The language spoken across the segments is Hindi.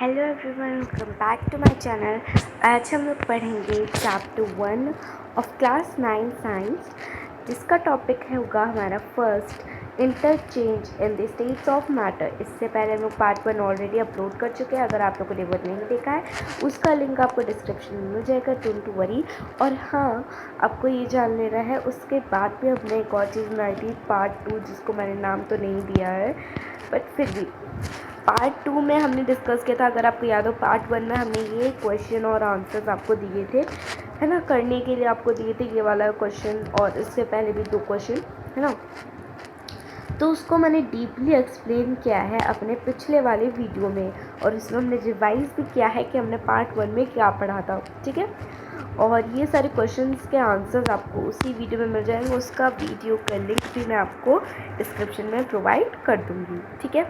Hello everyone, welcome back to my channel. आज हम लोग पढ़ेंगे चैप्टर 1 ऑफ क्लास 9 साइंस, जिसका टॉपिक है होगा हमारा first interchange in the states of matter. इससे पहले हम लोग पार्ट 1 ऑलरेडी अपलोड कर चुके हैं। अगर आप लोगों ने वो नहीं देखा है, उसका लिंक आपको डिस्क्रिप्शन में मिल जाएगा, डोंट टू वरी। और हाँ, आपको ये जान लेना है, उसके बाद भी हमने एक और चीज़ बनाई थी पार्ट 2, जिसको मैंने नाम तो नहीं दिया है, बट फिर भी पार्ट 2 में हमने डिस्कस किया था। अगर आपको याद हो, पार्ट 1 में हमने ये क्वेश्चन और आंसर्स आपको दिए थे, है ना, करने के लिए आपको दिए थे ये वाला क्वेश्चन, और इससे पहले भी 2 क्वेश्चन, है ना। तो उसको मैंने डीपली एक्सप्लेन किया है अपने पिछले वाले वीडियो में, और इसमें हमने रिवाइज भी किया है कि हमने पार्ट 1 में क्या पढ़ा था, ठीक है। और ये सारे क्वेश्चंस के आंसर्स आपको उसी वीडियो में मिल जाएंगे। उसका वीडियो का लिंक भी मैं आपको डिस्क्रिप्शन में प्रोवाइड कर दूँगी, ठीक है,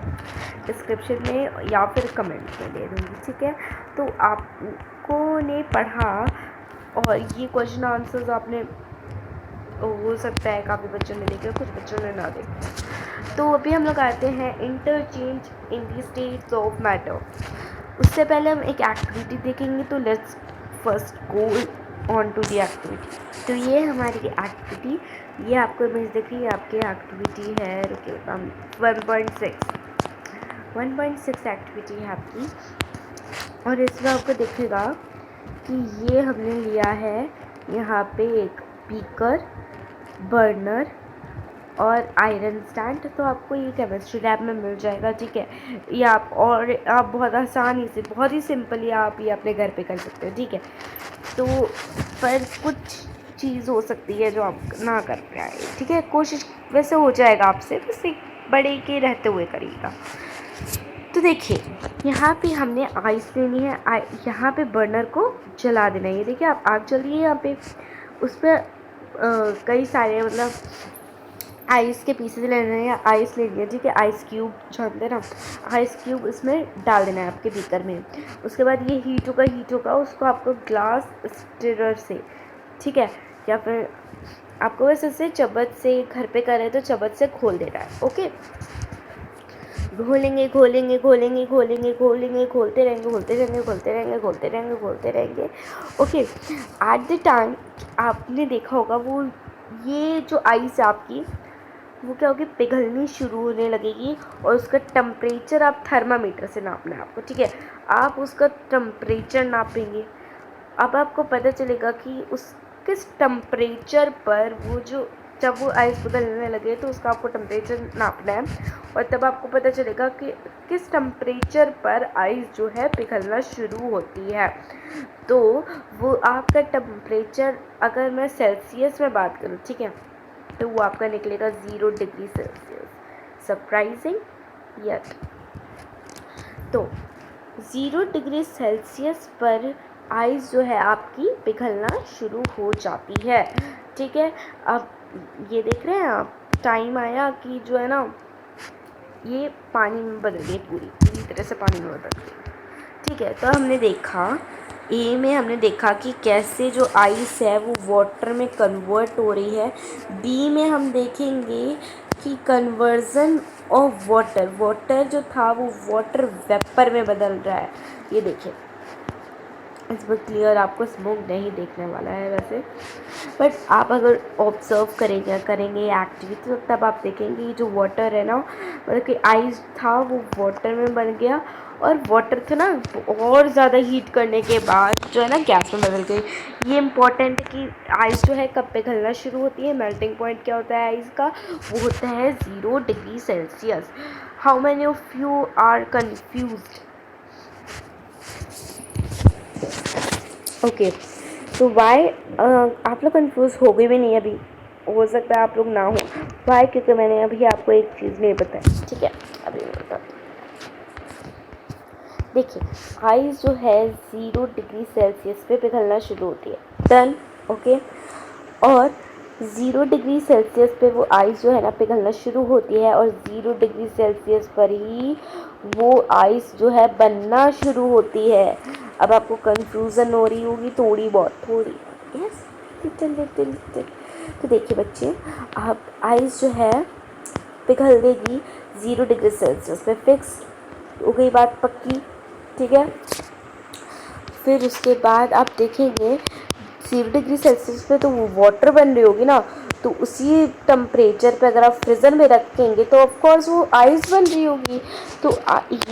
डिस्क्रिप्शन में या फिर कमेंट में दे दूँगी, ठीक है। तो आपको ने पढ़ा, और ये क्वेश्चन आंसर्स आपने, हो सकता है काफ़ी बच्चों ने देखे, कुछ बच्चों ने ना देखे। तो अभी हम लोग आते हैं interchange in the states of matter. उससे पहले हम एक एक्टिविटी देखेंगे, तो let's first go on to the activity. तो ये हमारी एक्टिविटी, ये आपको इमेज दिख रही है, आपकी एक्टिविटी है, रुकिए 1.6 एक्टिविटी है आपकी। और इसमें आपको दिखेगा कि ये हमने लिया है यहाँ पे एक बीकर, बर्नर और आयरन स्टैंड। तो आपको ये केमिस्ट्री लैब में मिल जाएगा, ठीक है। ये आप बहुत आसानी से, बहुत ही सिंपली आप ये अपने घर पे कर सकते हो, ठीक है। तो पर कुछ चीज़ हो सकती है जो आप ना कर पाए, ठीक है। कोशिश वैसे हो जाएगा आपसे, बस एक बड़े के रहते हुए करिएगा। तो देखिए, यहाँ पे हमने आइस लेनी है, यहाँ पे बर्नर को जला देना है। ये देखिए, आप आग जल रही है यहाँ पे, उस पर कई सारे मतलब आइस के पीसेस लेने हैं, या आइस लेनी है, ठीक है। आइस क्यूब जानते हैं ना, आइस क्यूब इसमें डाल देना है आपके बीकर में। उसके बाद ये हीट होगा, उसको आपको ग्लास स्टिरर से, ठीक है, या फिर आपको वैसे से चम्मच से, घर पे करें तो चम्मच से खोल देना है, ओके। घोलेंगे, खोलते रहेंगे, ओके। एट द टाइम आपने देखा होगा, वो ये जो आइस है आपकी, वो क्या होगी, पिघलनी शुरू होने लगेगी। और उसका टेम्परेचर आप थर्मामीटर से नापना है आपको, ठीक है। आप उसका टेम्परेचर नापेंगे। अब आपको पता चलेगा कि उस किस टेम्परेचर पर जब वो आइस पिघलने लगे, तो उसका आपको टेम्परेचर नापना है। और तब आपको पता चलेगा कि किस टेम्परेचर पर आइस जो है पिघलना शुरू होती है। तो वो आपका टेम्परेचर, अगर मैं सेल्सियस में बात करूँ, ठीक है, तो वो आपका निकलेगा 0 डिग्री सेल्सियस। Surprising yet. तो 0 डिग्री सेल्सियस पर आइस जो है आपकी पिघलना शुरू हो जाती है, ठीक है। अब ये देख रहे हैं आप, टाइम आया कि जो है ना, ये पानी में बदल गई, पूरी तरह से पानी में बदल गई, ठीक है। तो हमने देखा, ए में हमने देखा कि कैसे जो आइस है वो वाटर में कन्वर्ट हो रही है। बी में हम देखेंगे कि कन्वर्जन ऑफ वाटर जो था वो वाटर वेपर में बदल रहा है। ये देखिए, इस पर क्लियर आपको स्मोक नहीं देखने वाला है वैसे, बट आप अगर ऑब्जर्व करेंगे एक्टिविटी, तो तब आप देखेंगे ये जो वाटर है ना, मतलब कि आइस था वो वाटर में बन गया, और वाटर था ना, और ज़्यादा हीट करने के बाद जो है ना गैस में बदल गई। ये इम्पॉर्टेंट है कि आइस जो है कब पिघलना शुरू होती है। मेल्टिंग पॉइंट क्या होता है आइस का, वो होता है 0 degree Celsius. How many of you are confused? Okay, तो वाई आप लोग कंफ्यूज हो गए भी नहीं अभी, हो सकता है आप लोग ना हो। वाई? क्योंकि मैंने अभी आपको एक चीज़ नहीं बताई, ठीक है। अभी मैं बताती हूँ। देखिए, आइस जो है 0 डिग्री सेल्सियस पे पिघलना शुरू होती है, डन, ओके। और 0 डिग्री सेल्सियस पे वो आइस जो है ना पिघलना शुरू होती है, और 0 डिग्री सेल्सियस पर ही वो आइस जो है बनना शुरू होती है। अब आपको कंफ्यूजन हो रही होगी थोड़ी बहुत, यस, लिटिल। तो देखिए बच्चे, अब आइस जो है पिघल देगी 0 डिग्री सेल्सियस पे, फिक्स हो गई बात, पक्की। ठीक है। फिर उसके बाद आप देखेंगे 0 डिग्री सेल्सियस पे तो वो वाटर बन रही होगी ना, तो उसी टेम्परेचर पे अगर आप फ्रीज़र में रखेंगे तो ऑफ कोर्स वो आइस बन रही होगी। तो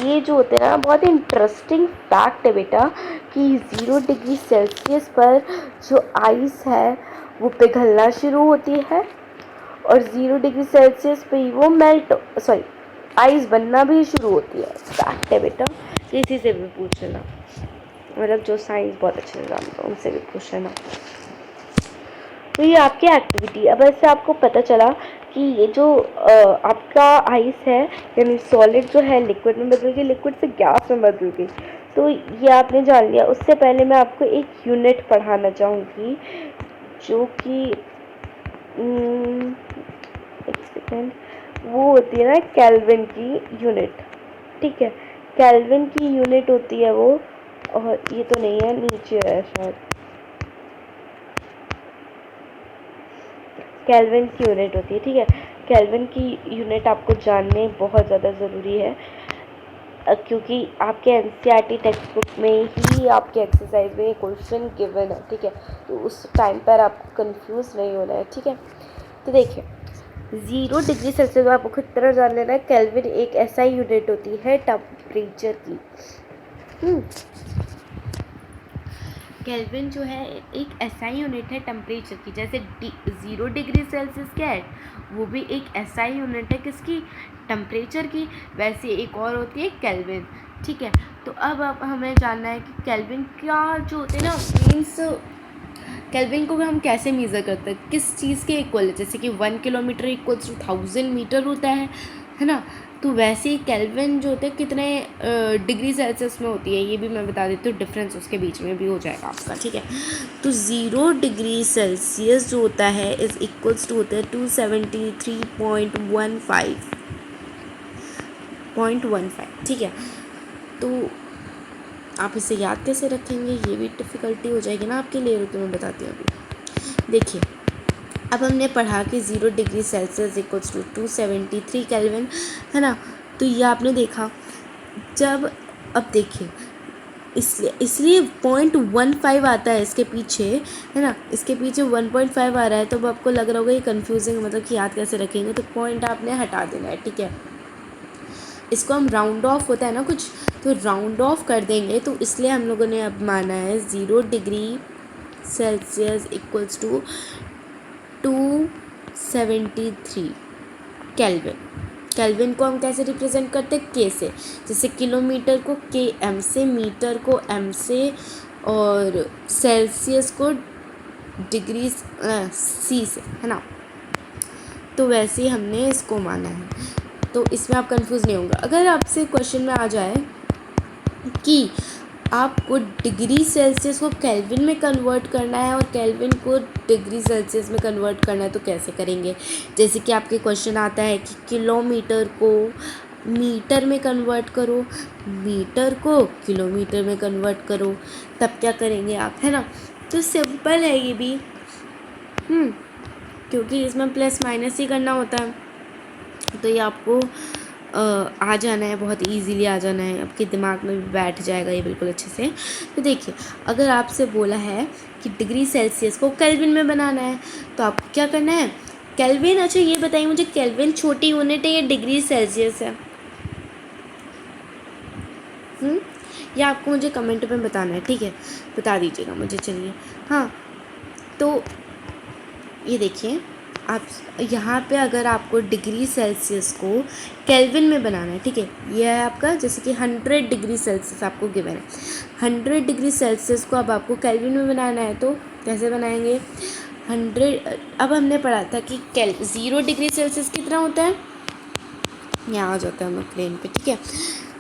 ये जो होते हैं ना, बहुत इंटरेस्टिंग फैक्ट है बेटा कि 0 डिग्री सेल्सियस पर जो आइस है वो पिघलना शुरू होती है और 0 डिग्री सेल्सियस पे ही वो मेल्ट, सॉरी, आइस बनना भी शुरू होती है। फैक्ट है बेटा, किसी से भी पूछ लेना, मतलब जो साइंस बहुत अच्छे से जानता हूँ उनसे भी पूछ लेना। तो ये आपकी एक्टिविटी। अब ऐसे आपको पता चला कि ये जो आपका आइस है, यानी सॉलिड जो है लिक्विड में बदल गई, लिक्विड से गैस में बदल गई, तो ये आपने जान लिया। उससे पहले मैं आपको एक यूनिट पढ़ाना चाहूँगी जो कि एक सेकेंड, वो होती है ना केल्विन की यूनिट। ठीक है, केल्विन की यूनिट होती है वो, और ये तो नहीं है, नीचे है शायद, केल्विन की यूनिट होती है। ठीक है, केल्विन की यूनिट आपको जानने बहुत ज़्यादा ज़रूरी है, क्योंकि आपके एनसीईआरटी टेक्स्ट बुक में ही आपके एक्सरसाइज में क्वेश्चन गिवन है। ठीक है, तो उस टाइम पर आपको कंफ्यूज नहीं होना है। ठीक है, तो देखिए 0 डिग्री सेल्सियस में आपको खुद तरह जान लेना है, केल्विन एक ऐसा यूनिट होती है टेम्परेचर की। केल्विन जो है एक एसआई यूनिट है टेम्परेचर की। जैसे 0 डिग्री सेल्सियस क्या है, वो भी एक एसआई यूनिट है किसकी, टेम्परेचर की। वैसे एक और होती है केल्विन। ठीक है, तो अब हमें जानना है कि केल्विन क्या जो होते हैं ना, मीन्स केल्विन को हम कैसे मेज़र करते हैं, किस चीज़ के इक्वल है। जैसे कि 1 किलोमीटर इक्वल्स टू 1000 मीटर होता है ना। तो वैसे ही केल्विन जो होते हैं कितने डिग्री सेल्सियस में होती है, ये भी मैं बता देती हूँ, डिफरेंस उसके बीच में भी हो जाएगा आपका। ठीक है, तो 0 डिग्री सेल्सियस जो होता है इज इक्वल्स टू होता है 273.15। ठीक है, तो आप इसे याद कैसे रखेंगे, ये भी डिफ़िकल्टी हो जाएगी ना आपके लिए, तो मैं बताती हूँ अभी। देखिए, अब हमने पढ़ा कि 0 degree Celsius equals to 273 Kelvin, है ना। तो ये आपने देखा। जब अब देखिए, इसलिए 0.15 आता है इसके पीछे, है ना, इसके पीछे 1.5 आ रहा है। तो अब आपको लग रहा होगा ये कन्फ्यूजिंग, मतलब कि याद कैसे रखेंगे, तो पॉइंट आपने हटा देना है। ठीक है, इसको हम राउंड ऑफ होता है ना कुछ, तो राउंड ऑफ कर देंगे। तो इसलिए हम लोगों ने अब माना है 0 degree Celsius equals to 273 Kelvin. Kelvin को हम कैसे रिप्रेजेंट करते हैं, के से। जैसे किलोमीटर को के एम से, मीटर को एम से, और सेल्सियस को डिग्री सी से, है ना। तो वैसे ही हमने इसको माना है, तो इसमें आप कंफ्यूज नहीं होंगे। अगर आपसे क्वेश्चन में आ जाए कि आपको डिग्री सेल्सियस को केल्विन में कन्वर्ट करना है और केल्विन को डिग्री सेल्सियस में कन्वर्ट करना है, तो कैसे करेंगे। जैसे कि आपके क्वेश्चन आता है कि किलोमीटर को मीटर में कन्वर्ट करो, मीटर को किलोमीटर में कन्वर्ट करो, तब क्या करेंगे आप, है ना। तो सिंपल है ये भी, क्योंकि इसमें प्लस माइनस ही करना होता है। तो ये आपको आ जाना है, बहुत इजीली आ जाना है, आपके दिमाग में भी बैठ जाएगा ये बिल्कुल अच्छे से। तो देखिए, अगर आपसे बोला है कि डिग्री सेल्सियस को केल्विन में बनाना है, तो आपको क्या करना है, केल्विन। अच्छा ये बताइए मुझे, केल्विन छोटी यूनिट है या डिग्री सेल्सियस है, या आपको मुझे कमेंट में बताना है। ठीक है, बता दीजिएगा मुझे। चलिए, हाँ, तो ये देखिए, आप यहाँ पे अगर आपको डिग्री सेल्सियस को केल्विन में बनाना है, ठीक है, यह है आपका, जैसे कि 100 डिग्री सेल्सियस आपको गिवन है, 100 डिग्री सेल्सियस को अब आपको केल्विन में बनाना है, तो कैसे बनाएंगे। 100, अब हमने पढ़ा था कि 0 डिग्री सेल्सियस कितना होता है, यहाँ आ जाता है हमें प्लेन पे। ठीक है,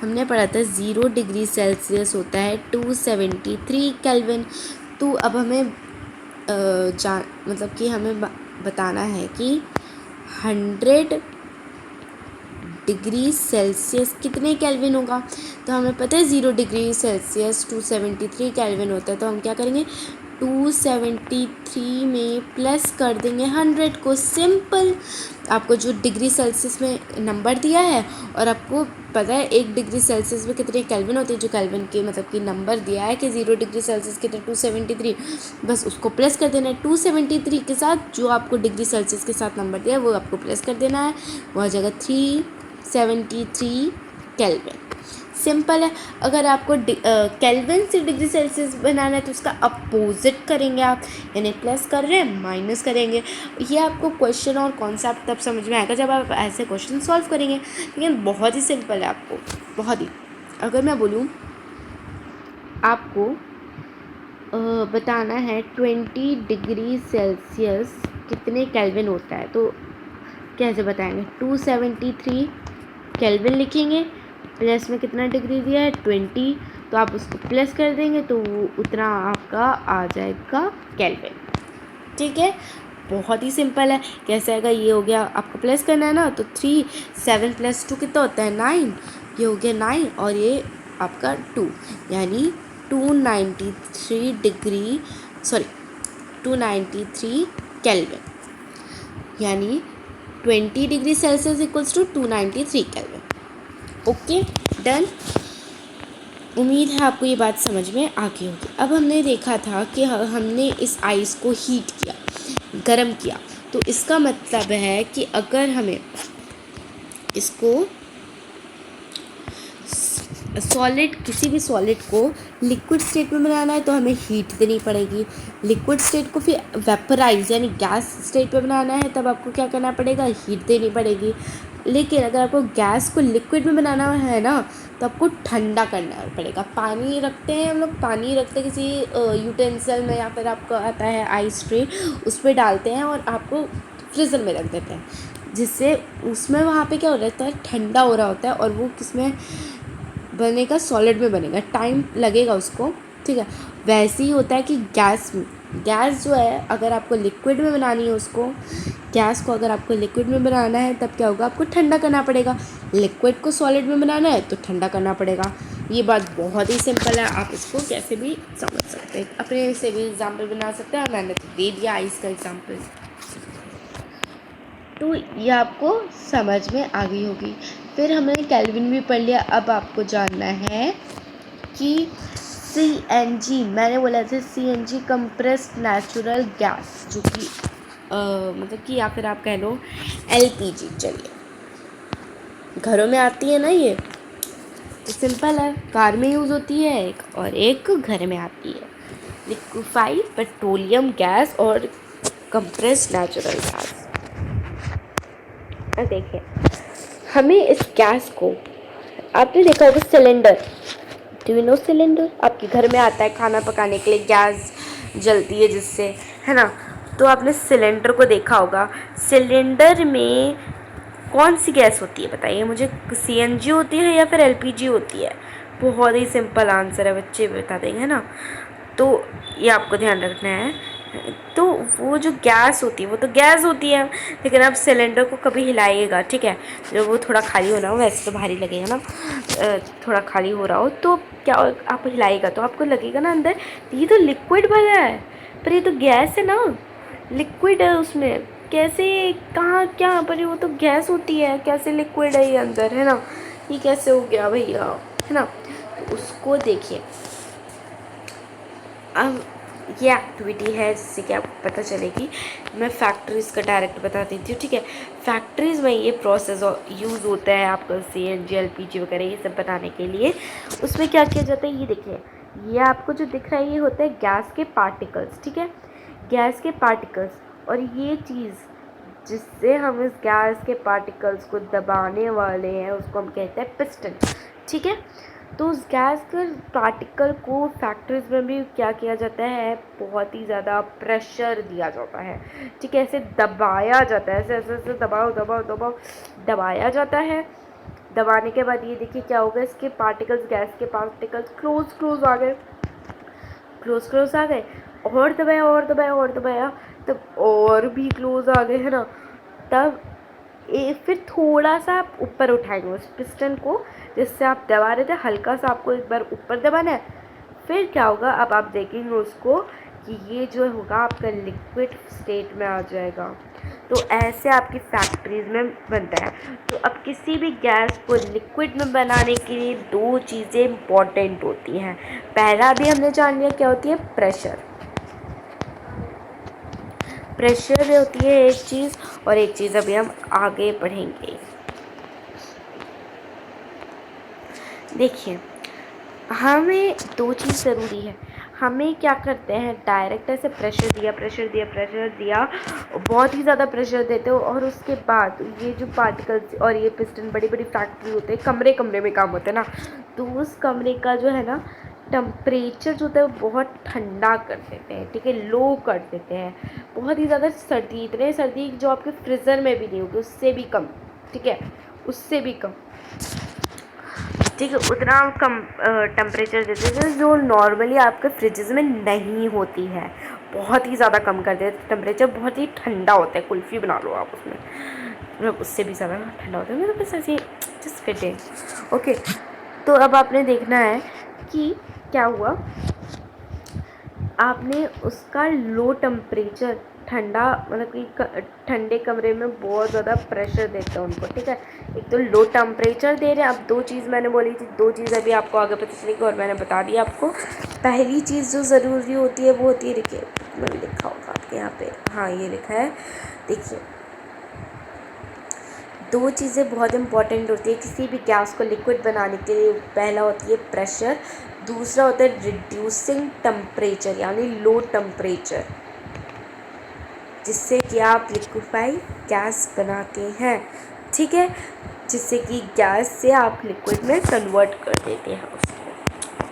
हमने पढ़ा था 0 डिग्री सेल्सियस होता है 273 केल्विन। तो अब हमें मतलब कि हमें बताना है कि 100 डिग्री सेल्सियस कितने केल्विन होगा। तो हमें पता है 0 डिग्री सेल्सियस 273 केल्विन होता है। तो हम क्या करेंगे, 273 में प्लस कर देंगे 100 को। सिंपल। आपको जो डिग्री सेल्सियस में नंबर दिया है और आपको पता है 1 डिग्री सेल्सियस में कितने केल्विन होते हैं, जो केल्विन के मतलब कि नंबर दिया है कि 0 डिग्री सेल्सियस कितने 273, बस उसको प्लस कर देना है 273 के साथ। जो आपको डिग्री सेल्सियस के साथ नंबर दिया है वो आपको प्लस कर देना है, वो आ जाएगा 373 केल्विन। सिंपल है। अगर आपको केल्विन से डिग्री सेल्सियस बनाना है तो उसका अपोजिट करेंगे आप, यानी प्लस कर रहे हैं माइनस करेंगे। ये आपको क्वेश्चन और कॉन्सेप्ट तब समझ में आएगा जब आप ऐसे क्वेश्चन सॉल्व करेंगे, लेकिन बहुत ही सिंपल है आपको, बहुत ही। अगर मैं बोलूँ आपको बताना है 20 डिग्री सेल्सियस कितने केल्विन होता है, तो कैसे बताएंगे? 273 केल्विन लिखेंगे, प्लस में कितना डिग्री दिया है 20, तो आप उसको प्लस कर देंगे तो वो उतना आपका आ जाएगा केल्विन। ठीक है, बहुत ही सिंपल है। कैसे आएगा? ये हो गया, आपको प्लस करना है ना, तो 3 7 + 2 कितना होता है 9, ये हो गया 9 और ये आपका 2, यानी 293 डिग्री 293 केल्विन, यानी 20 degree Celsius equals to 293 Kelvin. Okay, done. उम्मीद है आपको ये बात समझ में आ गई होगी। अब हमने देखा था कि हमने इस आइस को हीट किया, गर्म किया, तो इसका मतलब है कि अगर हमें इसको सॉलिड, किसी भी सॉलिड को लिक्विड स्टेट में बनाना है तो हमें हीट देनी पड़ेगी। लिक्विड स्टेट को फिर वेपराइज यानी गैस स्टेट में बनाना है तब आपको क्या करना पड़ेगा? हीट देनी पड़ेगी। लेकिन अगर आपको गैस को लिक्विड में बनाना है ना तो आपको ठंडा करना पड़ेगा। पानी रखते हैं हम लोग, पानी रखते हैं किसी यूटेंसिल में या फिर आपको आता है आइस ट्रे, उस पर डालते हैं और आपको फ्रीज़र में रख देते हैं, जिससे उसमें वहाँ पे क्या हो रहता है? ठंडा हो रहा होता है और वो किसमें बनेगा? सॉलिड में बनेगा, टाइम लगेगा उसको। ठीक है, वैसे ही होता है कि गैस जो है अगर आपको लिक्विड में बनानी है उसको, गैस को अगर आपको लिक्विड में बनाना है तब क्या होगा? आपको ठंडा करना पड़ेगा। लिक्विड को सॉलिड में बनाना है तो ठंडा करना पड़ेगा। ये बात बहुत ही सिंपल है, आप इसको कैसे भी समझ सकते हैं, अपने से भी एग्जाम्पल बना सकते हैं। मैंने तो दे दिया आइस का एग्जाम्पल, तो ये आपको समझ में आ गई होगी। फिर हमने केल्विन भी पढ़ लिया। अब आपको जानना है कि CNG, मैंने बोला था CNG कंप्रेस्ड नेचुरल गैस, जो कि मतलब कि या फिर आप कह लो LPG। चलिए, घरों में आती है ना ये, तो सिंपल है, कार में यूज़ होती है एक, और एक घर में आती है। लिक्विफाइड पेट्रोलियम गैस और कंप्रेस्ड नेचुरल गैस। देखिए, हमें इस गैस को, आपने देखा होगा cylinder, do you know cylinder? आपके घर में आता है खाना पकाने के लिए, गैस जलती है जिससे, है ना? तो आपने सिलेंडर को देखा होगा। सिलेंडर में कौन सी गैस होती है बताइए मुझे? CNG होती है या फिर LPG होती है? बहुत ही सिंपल आंसर है, बच्चे बता देंगे, है ना? तो ये आपको ध्यान रखना है। तो वो जो गैस होती है वो तो गैस होती है, लेकिन आप सिलेंडर को कभी हिलाइएगा, ठीक है? जब वो थोड़ा खाली हो रहा हो, वैसे तो भारी लगेगा ना, थोड़ा खाली हो रहा हो तो क्या आप हिलाइएगा तो आपको लगेगा ना अंदर ये तो लिक्विड भरा है, पर ये तो गैस है ना, लिक्विड है उसमें। कैसे, कहाँ, क्या? पर वो तो गैस होती है, कैसे लिक्विड है ये अंदर, है ना? ये कैसे हो गया भैया, है ना? तो उसको देखिए। अब ये एक्टिविटी है जिससे कि आपको पता चलेगी। मैं फैक्ट्रीज़ का डायरेक्ट बता देती हूँ, ठीक है? फैक्ट्रीज़ में ये प्रोसेस यूज़ होता है आपका CNG LPG वगैरह ये सब बनाने के लिए। उसमें क्या किया जाता है ये देखिए, ये आपको जो दिख रहा है ये होता है गैस के पार्टिकल्स, ठीक है? गैस के पार्टिकल्स, और ये चीज़ जिससे हम इस गैस के पार्टिकल्स को दबाने वाले हैं उसको हम कहते हैं पिस्टन, ठीक है? तो उस गैस के पार्टिकल को फैक्ट्रीज में भी क्या किया जाता है? बहुत ही ज़्यादा प्रेशर दिया जाता है, ठीक है? ऐसे दबाया जाता है, ऐसे ऐसे ऐसे दबाओ दबाओ दबाओ, दबाया जाता है। दबाने के बाद ये देखिए क्या होगा, इसके पार्टिकल्स, गैस के पार्टिकल्स क्लोज आ गए, क्लोज आ गए, और दबाया और दबाया और दबाया, तब और भी क्लोज आ गए, है ना? तब फिर थोड़ा सा आप ऊपर उठाएंगे उस पिस्टन को जिससे आप दबा रहे थे, हल्का सा आपको एक बार ऊपर दबाना है। फिर क्या होगा, अब आप देखेंगे उसको कि ये जो होगा आपका लिक्विड स्टेट में आ जाएगा। तो ऐसे आपकी फैक्ट्रीज में बनता है। तो अब किसी भी गैस को लिक्विड में बनाने के लिए दो चीज़ें इम्पॉर्टेंट होती हैं। पहला भी हमने जान लिया क्या होती है, प्रेशर। प्रेशर होती है एक चीज़, और एक चीज़ अभी हम आगे पढ़ेंगे। देखिए, हमें दो चीज़ ज़रूरी है। हमें क्या करते हैं, डायरेक्ट ऐसे प्रेशर दिया, बहुत ही ज़्यादा प्रेशर देते हो, और उसके बाद ये जो पार्टिकल्स और ये पिस्टन बड़ी बड़ी फैक्ट्री होते हैं, कमरे कमरे में काम होता है ना, तो उस कमरे का जो है ना टेम्परेचर जो होता है वो बहुत ठंडा कर देते हैं, ठीक है, लो कर देते हैं। बहुत ही ज़्यादा सर्दी, इतने सर्दी जो आपके फ्रीज़र में भी नहीं होगी, उससे भी कम, ठीक है, उससे भी कम, ठीक है, उतना कम टेम्परेचर देते थे जो नॉर्मली आपके फ्रिजेज़ में नहीं होती है। बहुत ही ज़्यादा कम कर देते, टेम्परेचर बहुत ही ठंडा होता है। कुल्फ़ी बना लो आप उसमें, मतलब उससे भी ज़्यादा ठंडा होता है। मतलब बस ऐसे जस्ट फिटिंग। ओके, तो अब आपने देखना है कि क्या हुआ, आपने उसका लो टेम्परेचर ठंडा, मतलब कि ठंडे कमरे में बहुत ज़्यादा प्रेशर देते हैं उनको, ठीक है। एक तो लो टेम्परेचर दे रहे हैं। अब दो चीज़ मैंने बोली थी, दो चीज़ अभी आपको आगे पता चलेगी, और मैंने बता दिया आपको। पहली चीज़ जो ज़रूरी होती है वो होती है, देखिए मैंने लिखा होगा आपके यहाँ पे, हाँ ये लिखा है, देखिए दो चीज़ें बहुत इंपॉर्टेंट होती है किसी भी गैस को लिक्विड बनाने के लिए। पहला होती है प्रेशर, दूसरा होता है रिड्यूसिंग टेम्परेचर, यानी लो टेम्परेचर, जिससे कि आप लिक्विफाई गैस बनाते हैं, ठीक है, जिससे कि गैस से आप लिक्विड में कन्वर्ट कर देते हैं उसको,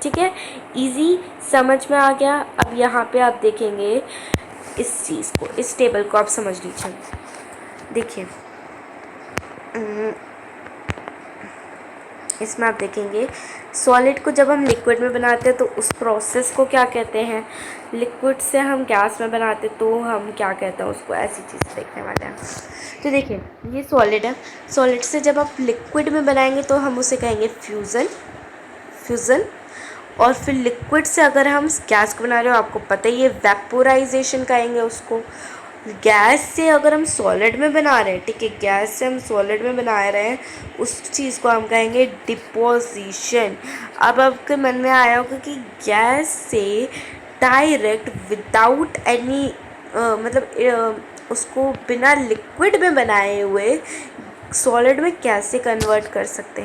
ठीक है। इजी समझ में आ गया। अब यहाँ पे आप देखेंगे इस चीज़ को, इस टेबल को आप समझ लीजिए। देखिए इसमें आप देखेंगे सॉलिड को जब हम लिक्विड में बनाते हैं तो उस प्रोसेस को क्या कहते हैं, लिक्विड से हम गैस में बनाते तो हम क्या कहते हैं उसको, ऐसी चीज़ देखने वाले हैं। तो देखिए ये सॉलिड है, सॉलिड से जब आप लिक्विड में बनाएंगे तो हम उसे कहेंगे फ्यूज़न। और फिर लिक्विड से अगर हम गैस को बना रहे हो, आपको पता ही है, वेपोराइजेशन कहेंगे उसको। गैस से अगर हम सॉलिड में बना रहे हैं, ठीक है, गैस से हम सॉलिड में बना रहे हैं, उस चीज़ को हम कहेंगे डिपोजिशन। अब आपके मन में आया होगा कि गैस से डायरेक्ट विदाउट एनी मतलब उसको बिना लिक्विड में बनाए हुए सॉलिड में कैसे कन्वर्ट कर सकते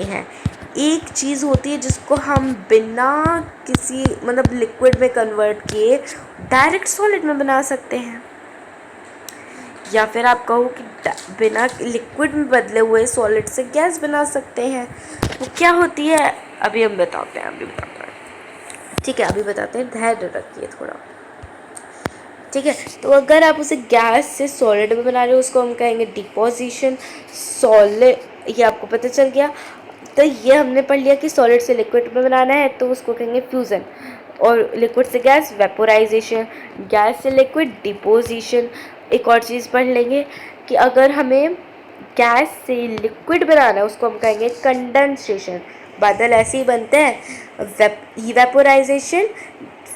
हैं। एक चीज़ होती है जिसको हम बिना किसी मतलब लिक्विड में कन्वर्ट किए डायरेक्ट सॉलिड में बना सकते हैं, या फिर आप कहो कि बिना लिक्विड में बदले हुए सॉलिड से गैस बना सकते हैं। वो क्या होती है अभी हम बताते हैं, ठीक है, अभी बताते हैं, धैर्य रखिए थोड़ा, ठीक है। तो अगर आप उसे गैस से सॉलिड में बना रहे हो उसको हम कहेंगे डिपोजिशन। सॉलिड, ये आपको पता चल गया। तो ये हमने पढ़ लिया कि सॉलिड से लिक्विड में बनाना है तो उसको कहेंगे फ्यूज़न, और लिक्विड से गैस वेपोराइजेशन, गैस से लिक्विड डिपोजिशन। एक और चीज़ पढ़ लेंगे कि अगर हमें गैस से लिक्विड बनाना है उसको हम कहेंगे कंडेंसेशन। बादल ऐसे ही बनते हैं, इवेपोराइजेशन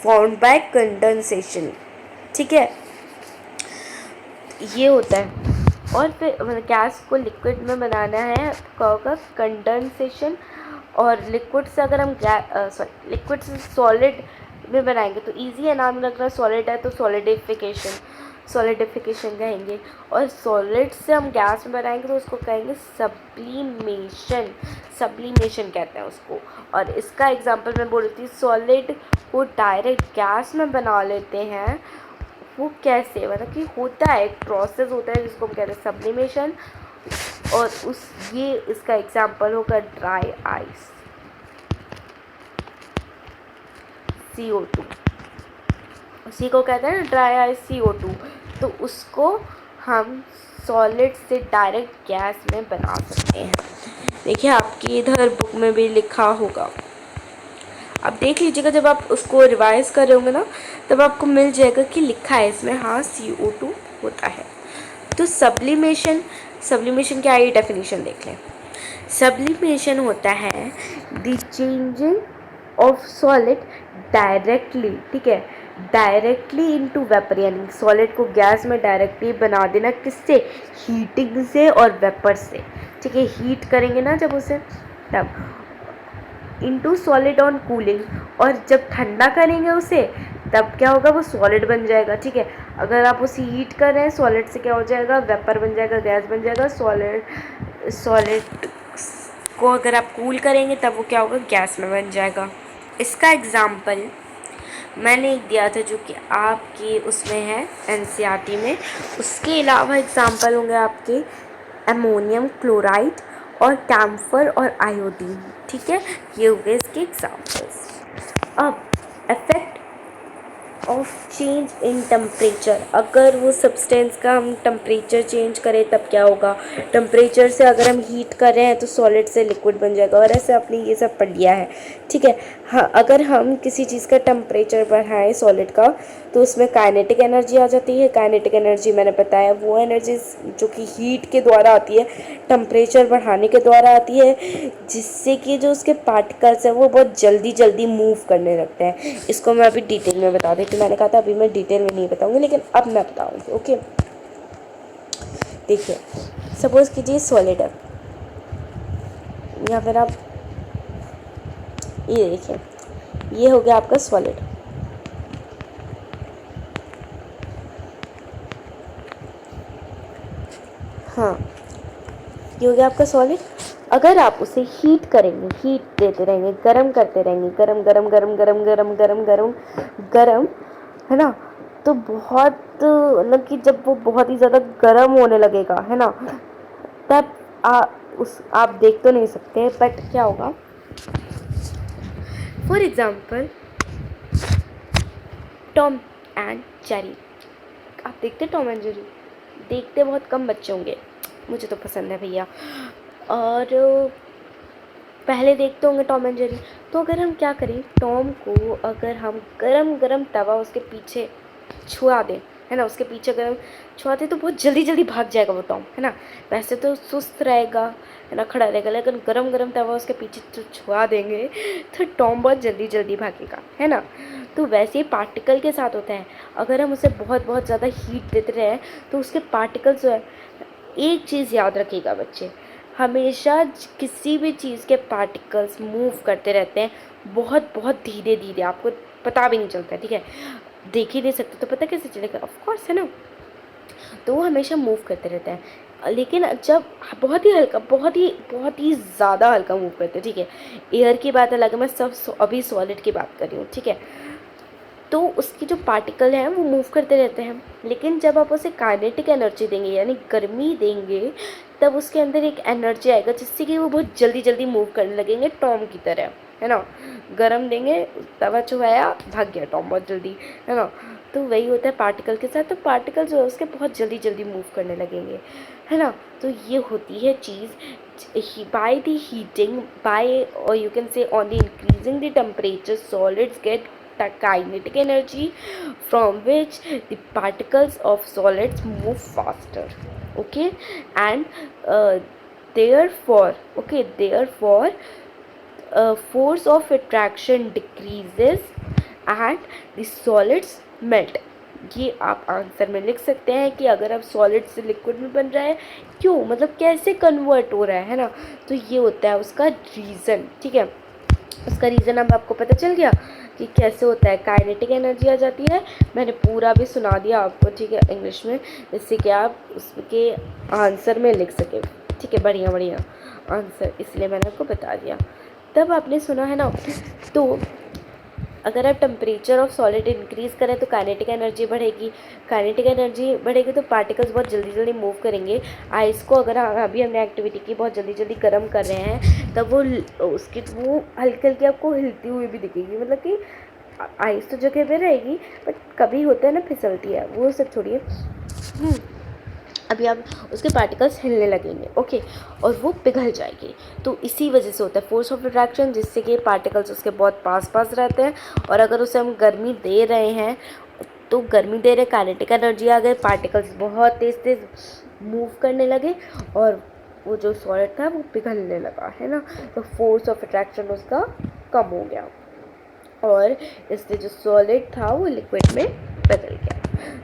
फॉर्म्ड बाय कंडेंसेशन, ठीक है, ये होता है। और फिर गैस को लिक्विड में बनाना है तो क्या होगा, कंडेंसेशन। और लिक्विड से अगर हम लिक्विड से सॉलिड में बनाएंगे तो इजी है, नाम रखना, सॉलिड है तो सॉलिडिफिकेशन कहेंगे। और सॉलिड से हम गैस में बनाएंगे तो उसको कहेंगे सब्लिमेशन कहते हैं उसको। और इसका एग्जांपल मैं बोल रही थी, सॉलिड को डायरेक्ट गैस में बना लेते हैं, वो कैसे, मतलब कि होता है, एक प्रोसेस होता है जिसको हम कहते हैं सब्लिमेशन। और ये इसका एग्जांपल होगा ड्राई आइस, CO2, उसी को कहते हैं ड्राई आइस, CO2। तो उसको हम सॉलिड से डायरेक्ट गैस में बना सकते हैं। देखिए आपकी इधर बुक में भी लिखा होगा, अब देख लीजिएगा, जब आप उसको रिवाइज कर रहे होंगे ना तब आपको मिल जाएगा कि लिखा है इसमें, हाँ CO2 होता है। तो सब्लिमेशन क्या है, डेफिनेशन देख लें। सब्लिमेशन होता है the changing of solid directly, ठीक है, डायरेक्टली इनटू वेपर, यानी सॉलिड को गैस में डायरेक्टली बना देना, किससे, हीटिंग से और वेपर से, ठीक है, हीट करेंगे ना जब उसे, तब इनटू सॉलिड ऑन कूलिंग, और जब ठंडा करेंगे उसे तब क्या होगा, वो सॉलिड बन जाएगा, ठीक है। अगर आप उसे हीट कर रहे हैं सॉलिड से क्या हो जाएगा, वेपर बन जाएगा, गैस बन जाएगा। सॉलिड को अगर आप कूल करेंगे तब वो क्या होगा, गैस में बन जाएगा। इसका एग्जाम्पल मैंने एक दिया था जो कि आपके उसमें है एनसीईआरटी में। उसके अलावा एग्जाम्पल होंगे आपके अमोनियम क्लोराइड और कैम्फर और आयोडीन, ठीक है, ये हो गए इसके एग्जाम्पल्स। अब effect of change in temperature, अगर वो सब्सटेंस का हम टेम्परेचर चेंज करें तब क्या होगा, टेम्परेचर से अगर हम हीट कर रहे हैं तो सॉलिड से लिक्विड बन जाएगा, और ऐसे आपने ये सब पढ़ लिया है, ठीक है। हाँ, अगर हम किसी चीज़ का टेम्परेचर बढ़ाएं सॉलिड का तो उसमें काइनेटिक एनर्जी आ जाती है। काइनेटिक एनर्जी मैंने बताया वो एनर्जी जो कि हीट के द्वारा आती है, टेम्परेचर बढ़ाने के द्वारा आती है, जिससे कि जो उसके पार्टिकल्स हैं वो बहुत जल्दी जल्दी मूव करने लगते हैं। इसको मैं अभी डिटेल में बता देती हूँ, मैंने कहा था अभी मैं डिटेल में नहीं बताऊँगी, लेकिन अब मैं बताऊँगी, ओके। देखिए, सपोज़ कीजिए सॉलिड है, या फिर आप ये देखिए, ये हो गया आपका सॉलिड, हाँ, ये हो गया आपका सॉलिड। अगर आप उसे हीट करेंगे, हीट देते रहेंगे, गर्म करते रहेंगे, गरम गरम गरम गरम गरम गरम गरम गरम, है ना, तो बहुत मतलब कि जब वो बहुत ही ज़्यादा गर्म होने लगेगा, है ना, तब आप देख तो नहीं सकते, बट क्या होगा, for example Tom and Jerry, आप देखते टॉम एंड जेरी, देखते बहुत कम बच्चे होंगे, मुझे तो पसंद है भैया, और पहले देखते होंगे टॉम एंड जेरी। तो अगर हम क्या करें, टॉम को अगर हम गरम गरम तवा उसके पीछे छुआ दें, है ना, उसके पीछे गरम छुआ दें तो बहुत जल्दी जल्दी भाग जाएगा वो टॉम, है ना। वैसे तो सुस्त रहेगा, है ना, खड़ा रहेगा, लेकिन गरम गरम तवा उसके पीछे तो छुआ देंगे तो टॉम बहुत जल्दी जल्दी भागेगा, है ना। तो वैसे ही पार्टिकल के साथ होता है, अगर हम उसे बहुत बहुत ज़्यादा हीट देते रहे तो उसके पार्टिकल्स जो है, एक चीज़ याद रखिएगा बच्चे, हमेशा किसी भी चीज़ के पार्टिकल्स मूव करते रहते हैं, बहुत बहुत धीरे धीरे, आपको पता भी नहीं चलता, ठीक है, देख ही नहीं सकते तो पता कैसे चलेगा, ऑफ कोर्स, है ना। तो वो हमेशा मूव करते रहता है, लेकिन जब बहुत ही हल्का, बहुत ही ज़्यादा हल्का मूव करते हैं, ठीक है, एयर की बात अलग है, मैं सब अभी सॉलिड की बात कर रही हूँ, ठीक है। तो उसकी जो पार्टिकल हैं वो मूव करते रहते हैं, लेकिन जब आप उसे काइनेटिक एनर्जी देंगे यानी गर्मी देंगे, तब उसके अंदर एक एनर्जी आएगा जिससे कि वो बहुत जल्दी जल्दी मूव करने लगेंगे टॉम की तरह, है ना। गरम देंगे, तवा छुआया, भाग गया टॉम बहुत जल्दी, है ना। तो वही होता है पार्टिकल के साथ, तो पार्टिकल जो है उसके बहुत जल्दी जल्दी मूव करने लगेंगे, है ना। तो ये होती है चीज़, बाय द हीटिंग, बाय, और you can say on the increasing the temperature solids get kinetic energy from which the particles of solids move faster, okay, and uh, therefore force of attraction decreases and the solids melt। ये आप आंसर में लिख सकते हैं कि अगर अब सॉलिड से लिक्विड में बन रहा है, क्यों, मतलब कैसे कन्वर्ट हो रहा है ना। तो ये होता है उसका रीज़न, ठीक है, उसका रीज़न अब आपको पता चल गया कि कैसे होता है। काइनेटिक एनर्जी आ जाती है, मैंने पूरा भी सुना दिया आपको, ठीक है, इंग्लिश में, जिससे कि आप उसके आंसर में लिख सकें, ठीक है, बढ़िया बढ़िया आंसर, इसलिए मैंने आपको बता दिया। तब आपने सुना है ना, तो अगर आप टेम्परेचर ऑफ सॉलिड इंक्रीज़ करें तो काइनेटिक एनर्जी बढ़ेगी, काइनेटिक एनर्जी बढ़ेगी तो पार्टिकल्स बहुत जल्दी जल्दी मूव करेंगे। आइस को अगर अभी हमने एक्टिविटी की, बहुत जल्दी जल्दी गर्म कर रहे हैं, तब वो हल्की हल्की आपको हिलती हुई भी दिखेगी, मतलब कि आइस तो जगह पे रहेगी बट कभी होता है ना फिसलती है, वो सब छोड़िए, अभी आप उसके पार्टिकल्स हिलने लगेंगे, ओके, और वो पिघल जाएगी। तो इसी वजह से होता है फोर्स ऑफ अट्रैक्शन, जिससे कि पार्टिकल्स उसके बहुत पास पास रहते हैं, और अगर उसे हम गर्मी दे रहे हैं तो गर्मी दे रहे, काइनेटिक एनर्जी आ गई, पार्टिकल्स बहुत तेज़ तेज़ मूव करने लगे और वो जो सॉलिड था वो पिघलने लगा, है ना। तो फोर्स ऑफ अट्रैक्शन उसका कम हो गया। और इससे जो सॉलिड था वो लिक्विड में बदल गया।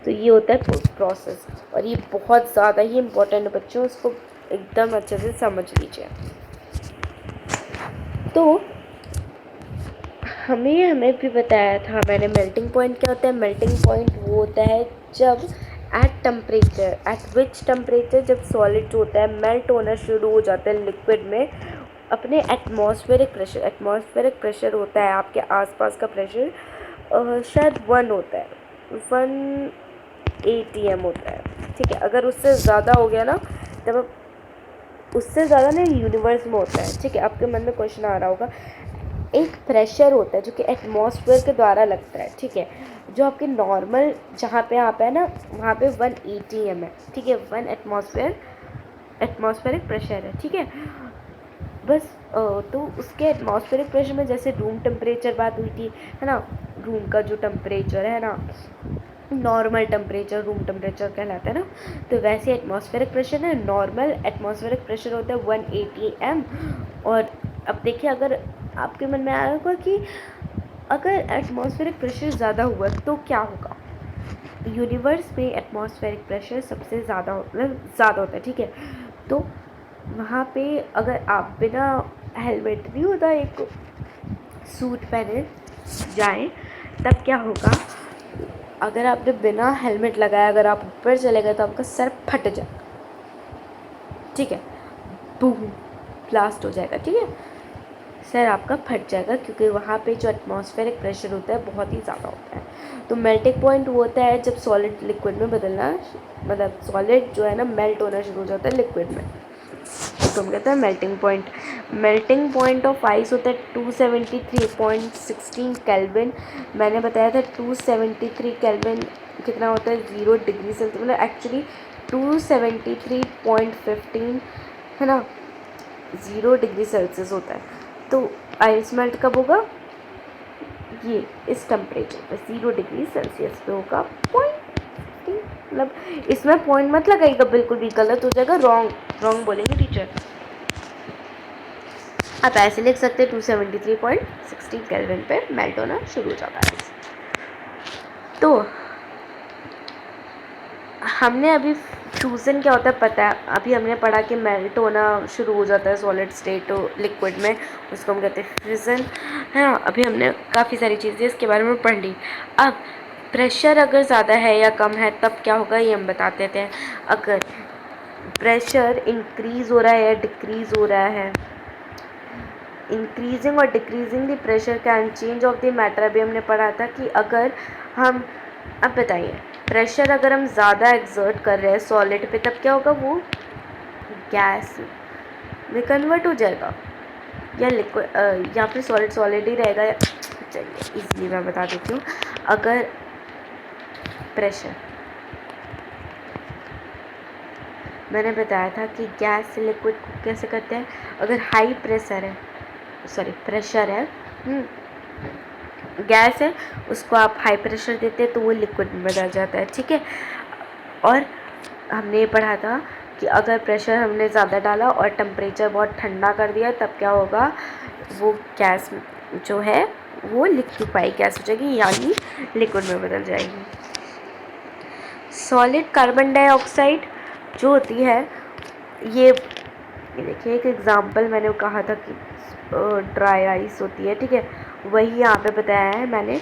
तो ये होता है प्रोसेस, और ये बहुत ज़्यादा ही इम्पोर्टेंट है बच्चों, इसको एकदम अच्छे से समझ लीजिए। तो हमें भी बताया था मैंने मेल्टिंग पॉइंट क्या होता है। मेल्टिंग पॉइंट वो होता है जब एट विच टेम्परेचर जब सॉलिड जो होता है मेल्ट होना शुरू हो जाता है लिक्विड में अपने एटमॉस्फेरिक प्रेशर होता है आपके आसपास का प्रेशर, शायद 1 होता है, 1 atm होता है, ठीक है। अगर उससे ज़्यादा हो गया ना, तब उससे ज़्यादा ना यूनिवर्स में होता है, ठीक है। आपके मन में क्वेश्चन आ रहा होगा, एक प्रेशर होता है जो कि एटमॉस्फेयर के द्वारा लगता है, ठीक है। जो आपके नॉर्मल जहाँ पे आप है ना वहाँ पे 1 atm है, ठीक है। 1 एटमॉस्फेरिक प्रेशर है, ठीक है। बस तो उसके एटमॉस्फेरिक प्रेशर में जैसे रूम टेम्परेचर बात हुई थी, है ना, रूम का जो टेम्परेचर है ना, नॉर्मल टेम्परेचर रूम टेम्परेचर कहलाता है ना, तो वैसे एटमॉस्फेरिक प्रेशर है, नॉर्मल एटमॉस्फेरिक प्रेशर होता है 1 atm। और अब देखिए, अगर आपके मन में आया होगा कि अगर एटमॉस्फेरिक प्रेशर ज़्यादा हुआ तो क्या होगा। यूनिवर्स में एटमॉस्फेरिक प्रेशर सबसे ज़्यादा होता है, ठीक है। तो वहाँ पे अगर आप बिना हेलमेट नहीं होता एक सूट पहने जाएं, तब क्या होगा, अगर आपने बिना हेलमेट लगाया अगर आप ऊपर चले गए तो आपका सर फट जाएगा, ठीक है। बूम, ब्लास्ट हो जाएगा, ठीक है। सर आपका फट जाएगा क्योंकि वहाँ पे जो एटमॉस्फेरिक प्रेशर होता है बहुत ही ज़्यादा होता है। तो मेल्टिंग पॉइंट वो होता है जब सॉलिड लिक्विड में बदलना, मतलब सॉलिड जो है ना मेल्ट होना शुरू हो जाता है लिक्विड में, तो हम कहते हैं melting point. Melting point of ice होता है 273.16 केल्विन। मैंने बताया था 273 केल्विन कितना होता है, 0 डिग्री सेल्सियस, मतलब एक्चुअली 273.15 है ना, 0 डिग्री सेल्सियस होता है। तो आइस मेल्ट कब होगा, ये इस टेम्परेचर पर 0 डिग्री सेल्सियस पे होगा। पॉइंट, मतलब इसमें पॉइंट मत लगाइएगा, बिल्कुल भी गलत हो जाएगा, रॉन्ग बोलेंगे टीचर। आप ऐसे लिख सकते हैं 273.16 केल्विन पे मेल्ट होना शुरू हो जाता है। तो हमने अभी फ्यूज़न क्या होता है पता है, अभी हमने पढ़ा कि मेल्ट होना शुरू हो जाता है सॉलिड स्टेट लिक्विड में, उसको हम कहते हैं फ्यूज़न, है ना। अभी हमने काफ़ी सारी चीज़ें इसके बारे में पढ़ ली। अब प्रेशर अगर ज़्यादा है या कम है तब क्या होगा ये हम बता देते हैं। अगर प्रेशर इंक्रीज़ हो रहा है या डिक्रीज़ हो रहा है, इंक्रीजिंग और decreasing the pressure can change of the matter, अभी हमने पढ़ा था कि अगर हम, अब बताइए, प्रेशर अगर हम ज़्यादा एक्सर्ट कर रहे हैं सॉलिड पे तब क्या होगा, वो गैस में कन्वर्ट हो जाएगा या लिक्विड, या फिर सॉलिड ही रहेगा। चलिए इजीली मैं बता देती हूँ। अगर प्रेशर, मैंने बताया था कि गैस से लिक्विड को कैसे करते हैं, अगर हाई प्रेशर है, गैस है, उसको आप हाई प्रेशर देते हैं तो वो लिक्विड में बदल जाता है, ठीक है। और हमने ये पढ़ा था कि अगर प्रेशर हमने ज़्यादा डाला और टेम्परेचर बहुत ठंडा कर दिया तब क्या होगा, वो गैस जो है वो लिक्विफाई गैस हो जाएगी, यानी लिक्विड में बदल जाएगी। सॉलिड कार्बन डाइऑक्साइड जो होती है, ये देखिए एक एग्ज़ाम्पल मैंने कहा था कि ड्राई आइस होती है, ठीक है। वही यहाँ पे बताया है मैंने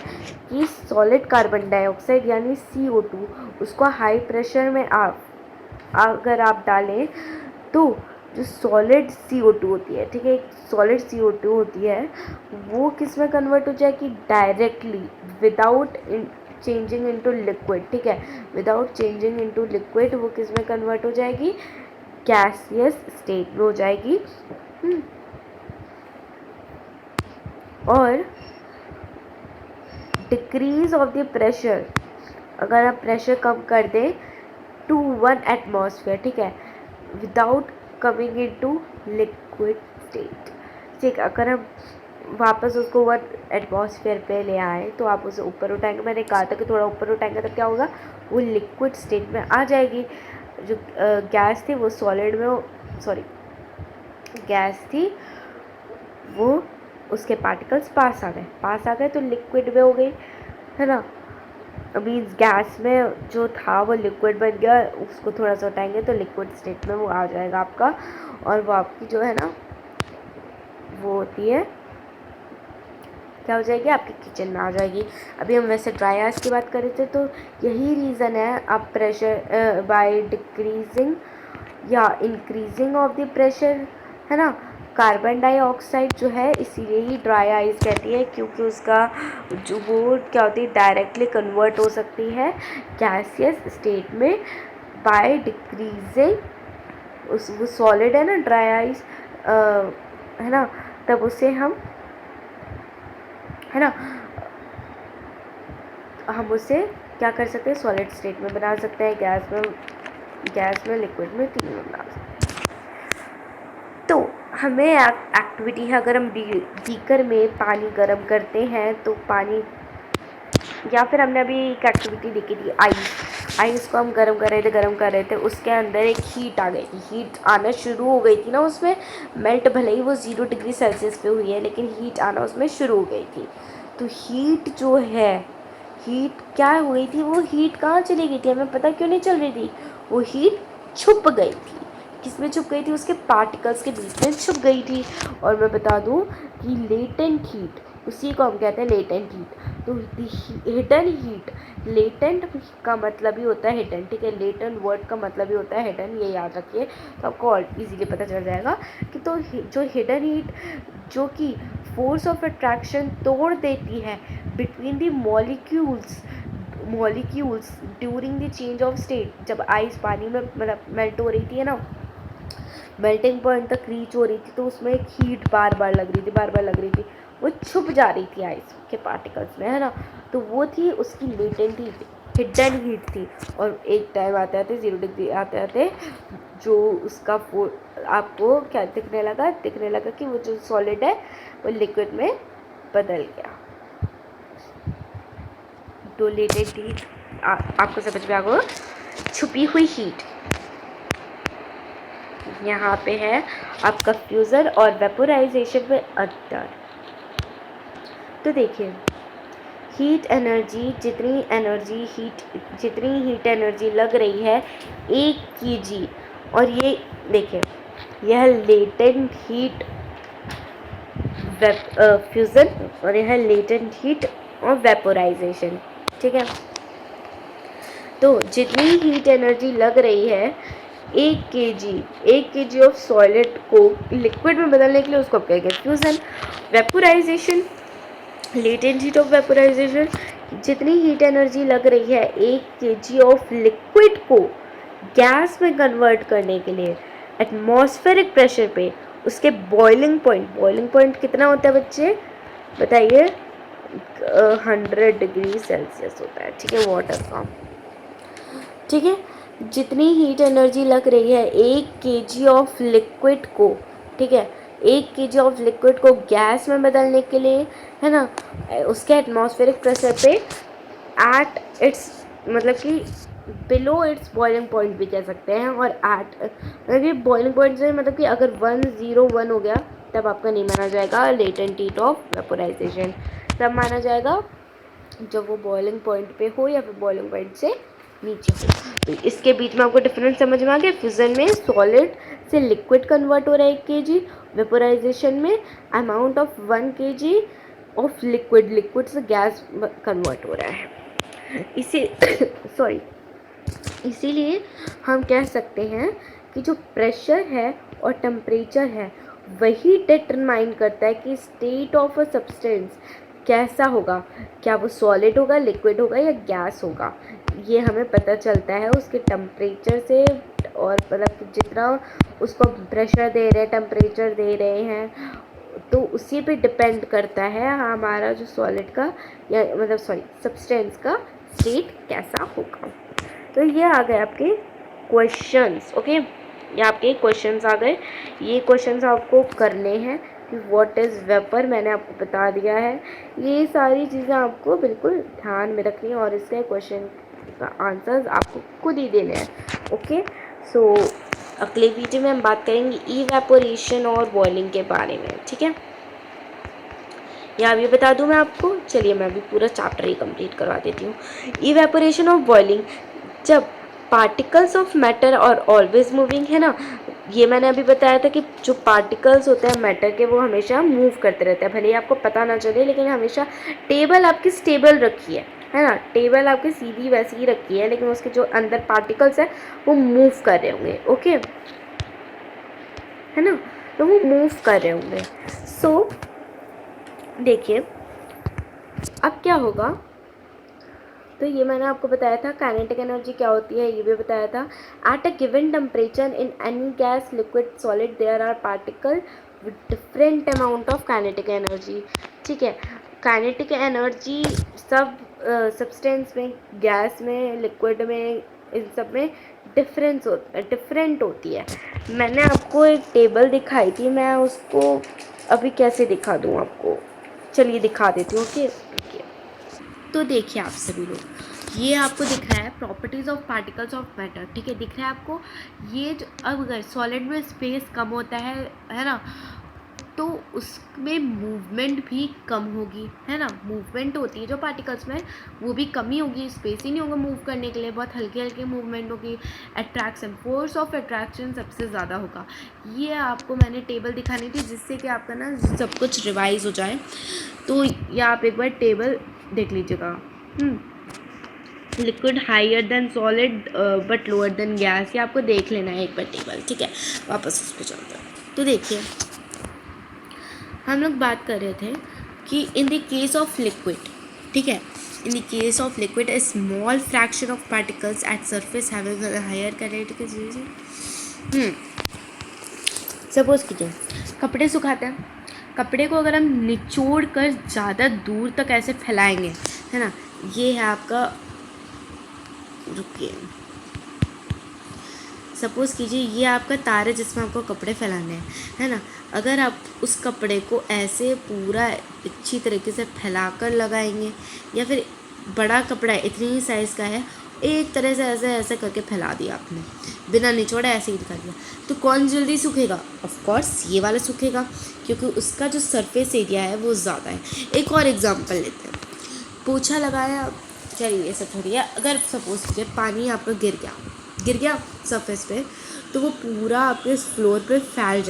कि सॉलिड कार्बन डाइऑक्साइड यानी CO2, उसको हाई प्रेशर में अगर आप डालें तो जो सॉलिड CO2 होती है, ठीक है, सॉलिड CO2 होती है, वो किस में कन्वर्ट हो जाएगी, directly without changing into liquid, ठीक है। विदाउट चेंजिंग इनटू लिक्विड वो किस में कन्वर्ट हो जाएगी, गैसियस स्टेट में हो जाएगी। और डिक्रीज ऑफ द प्रेशर, अगर आप प्रेशर कम कर दें टू 1 एटमॉस्फेयर, ठीक है, without coming into liquid state, ठीक। अगर हम वापस उसको 1 एटमॉस्फेयर पे ले आए तो आप उसे ऊपर उठाएंगे, मैंने कहा था कि थोड़ा ऊपर उठाएंगे तो क्या होगा, वो लिक्विड स्टेट में आ जाएगी। जो गैस थी वो सॉलिड में, गैस थी वो उसके पार्टिकल्स पास आ गए तो लिक्विड में हो गई, है ना। अभी गैस में जो था वो लिक्विड बन गया, उसको थोड़ा सा हटाएंगे तो लिक्विड स्टेट में वो आ जाएगा आपका, और वो आपकी जो है ना वो होती है, क्या हो जाएगी, आपके किचन में आ जाएगी। अभी हम वैसे ड्राई आइस की बात कर रहे थे, तो यही रीज़न है, आप प्रेशर बाय डिक्रीजिंग या इंक्रीजिंग ऑफ द प्रेशर, है ना, कार्बन डाइऑक्साइड जो है इसीलिए ही ड्राई आइस कहती है, क्योंकि उसका जो वो क्या होती है डायरेक्टली कन्वर्ट हो सकती है गैसियस स्टेट में बाय डिक्रीजिंग, उस वो सॉलिड है ना ड्राई आइस, है ना, तब उसे हम, है ना, हम उसे क्या कर सकते हैं, सॉलिड स्टेट में बना सकते हैं, गैस में लिक्विड में, तीनों में बना सकते हैं। तो हमें एक्टिविटी है, अगर हम बीकर में पानी गर्म करते हैं तो पानी, या फिर हमने अभी एक एक्टिविटी देखी थी आइस को हम गर्म कर रहे थे, उसके अंदर एक हीट आ गई थी, हीट आना शुरू हो गई थी ना उसमें, मेल्ट भले ही वो 0 डिग्री सेल्सियस पे हुई है लेकिन हीट आना उसमें शुरू हो गई थी। तो हीट जो है, हीट क्या हुई थी, वो हीट कहाँ चली गई थी, हमें पता क्यों नहीं चल रही थी, वो हीट छुप गई थी। किसमें छुप गई थी, उसके पार्टिकल्स के बीच में छुप गई थी। और मैं बता दूं कि लेटेंट हीट, उसी को हम कहते हैं लेटेंट हीट। तो हिडन हीट, लेटेंट का मतलब ही होता है हिडन, ठीक है, लेटेंट वर्ड का मतलब ही होता है हिडन, ये याद रखिए, तो आपको और इजीली पता चल जाएगा कि तो जो हिडन हीट जो कि फोर्स ऑफ अट्रैक्शन तोड़ देती है between the molecules during the change of state, जब आइस पानी में मतलब मेल्ट हो रही थी, है ना, मेल्टिंग पॉइंट तक रीच हो रही थी, तो उसमें एक हीट बार बार लग रही थी, वो छुप जा रही थी आइस के पार्टिकल्स में, है ना, तो वो थी उसकी लेटेंट हीट, हिडन हीट थी। और एक टाइम आते आते 0 डिग्री आते आते जो उसका आपको क्या दिखने लगा कि वो जो सॉलिड है वो लिक्विड में बदल गया। तो लेटेंट हीट आपको समझ में आ गया, छुपी हुई हीट। यहाँ पे है आपका फ्यूज़न और वेपोराइजेशन में अंतर। तो देखिए, हीट एनर्जी जितनी हीट एनर्जी लग रही है 1 kg, और ये देखिए यह लेटेंट हीट फ्यूज़न और यह लेटेंट हीट और वेपोराइजेशन, ठीक है। तो जितनी हीट एनर्जी लग रही है 1 kg ऑफ सॉलिड को लिक्विड में बदलने के लिए, उसको कहेंगे fusion. Vaporisation, latent heat of vaporisation, जितनी हीट एनर्जी लग रही है 1 kg ऑफ लिक्विड को गैस में कन्वर्ट करने के लिए एटमॉस्फेरिक प्रेशर पे, उसके बॉइलिंग पॉइंट कितना होता है बच्चे बताइए, 100 डिग्री सेल्सियस होता है, ठीक है, वाटर का, ठीक है। जितनी हीट एनर्जी लग रही है 1 kg ऑफ लिक्विड को, ठीक है, 1 kg ऑफ लिक्विड को गैस में बदलने के लिए, है ना, उसके एटमॉस्फेरिक प्रेशर पे एट इट्स, मतलब कि बिलो इट्स बॉइलिंग पॉइंट भी कह सकते हैं, और एट मतलब कि बॉइलिंग पॉइंट से मतलब कि अगर 101 हो गया तब आपका नहीं माना जाएगा लेटेंट हीट ऑफ वेपोराइजेशन, तब माना जाएगा जब वो बॉइलिंग पॉइंट पे हो या फिर बॉइलिंग पॉइंट से नीचे हो। तो इसके बीच में आपको डिफरेंस समझ में आ गया, फ्यूजन में सॉलिड से लिक्विड कन्वर्ट हो रहा है 1 kg, वेपोराइजेशन में amount of 1 kg of liquid से गैस कन्वर्ट हो रहा है। सॉरी, इसीलिए हम कह सकते हैं कि जो प्रेशर है और टेम्परेचर है वही डिटरमाइन करता है कि स्टेट ऑफ अ सब्सटेंस कैसा होगा, क्या वो सॉलिड होगा, लिक्विड होगा या गैस होगा। ये हमें पता चलता है उसके टेम्परेचर से, और मतलब जितना उसको प्रेशर दे रहे हैं, टेम्परेचर दे रहे हैं, तो उसी पे डिपेंड करता है हमारा जो सॉलिड का या मतलब सब्सटेंस का स्टेट कैसा होगा। तो ये आ गए आपके क्वेश्चंस, ओके, ये आपके क्वेश्चंस आ गए। ये क्वेश्चंस आपको करने हैं कि व्हाट इज़ वेपर, मैंने आपको बता दिया है। ये सारी चीज़ें आपको बिल्कुल ध्यान में रखनी है और इसके क्वेश्चन का आंसर्स आपको खुद ही देने हैं, ओके। सो अगले वीडियो में हम बात करेंगे इवेपोरेशन और बॉइलिंग के बारे में, ठीक है। या अभी बता दूं मैं आपको, चलिए मैं अभी पूरा चैप्टर ही कंप्लीट करवा देती हूँ। इवेपोरेशन ऑफ बॉइलिंग, जब पार्टिकल्स ऑफ मैटर और ऑलवेज मूविंग है ना, ये मैंने अभी बताया था कि जो पार्टिकल्स होते हैं मैटर के वो हमेशा मूव करते रहते हैं, भले ही आपको पता ना चले, लेकिन हमेशा टेबल आपकी स्टेबल रखी है ना, टेबल आपकी सीधी वैसी ही रखी है, लेकिन उसके जो अंदर पार्टिकल्स है वो मूव कर रहे होंगे, ओके, है ना, तो वो मूव कर रहे होंगे। सो देखिए अब क्या होगा, तो ये मैंने आपको बताया था काइनेटिक एनर्जी क्या होती है, ये भी बताया था। At a given temperature in any gas liquid solid there are particle with different amount of kinetic energy, ठीक है। काइनेटिक एनर्जी सब सब्सटेंस में, गैस में, लिक्विड में, इन सब में डिफरेंट होती है। मैंने आपको एक टेबल दिखाई थी, मैं उसको अभी कैसे दिखा दूँ आपको, चलिए दिखा देती हूँ, ओके। तो देखिए आप सभी लोग, ये आपको दिख रहा है properties of particles of matter, ठीक है, दिख रहा है आपको। ये जो अब अगर सॉलिड में स्पेस कम होता है ना, तो उसमें मूवमेंट भी कम होगी, है ना, मूवमेंट होती है जो पार्टिकल्स में वो भी कमी होगी, स्पेस ही नहीं होगा मूव करने के लिए, बहुत हल्की हल्की मूवमेंट होगी। अट्रैक्शन, फोर्स ऑफ अट्रैक्शन सबसे ज़्यादा होगा। ये आपको मैंने टेबल दिखानी थी जिससे कि आपका ना सब कुछ रिवाइज हो जाए, तो ये आप एक बार टेबल देख लीजिएगा। Liquid higher than solid but lower than gas, ये आपको देख लेना है एक बार टेबल, ठीक है। वापस उस पर चलते हैं। तो देखिए हम लोग बात कर रहे थे कि in the case of liquid, ठीक है, in the case of liquid a small fraction of particles at surface having higher kinetic energy. Suppose कीजिए कपड़े सुखाते हैं, कपड़े को अगर हम निचोड़ कर ज़्यादा दूर तक ऐसे फैलाएंगे, है ना, ये है आपका, रुकिए, सपोज़ कीजिए ये आपका तार है जिसमें आपको कपड़े फैलाने हैं, है ना। अगर आप उस कपड़े को ऐसे पूरा अच्छी तरीके से फैलाकर लगाएंगे, या फिर बड़ा कपड़ा है इतनी ही साइज़ का है, एक तरह से ऐसे ऐसे करके फैला दिया आपने, बिना निचोड़े ऐसे ही दिखा दिया, तो कौन जल्दी सूखेगा? ऑफ कोर्स ये वाला सूखेगा, क्योंकि उसका जो सरफेस एरिया है वो ज़्यादा है। एक और एग्जांपल लेते हैं, पोछा लगाया, चलिए ये सब थोड़ी है, अगर सपोज कीजिए पानी आपका गिर गया सरफेस पे, तो वो पूरा आपके फ्लोर पे फैल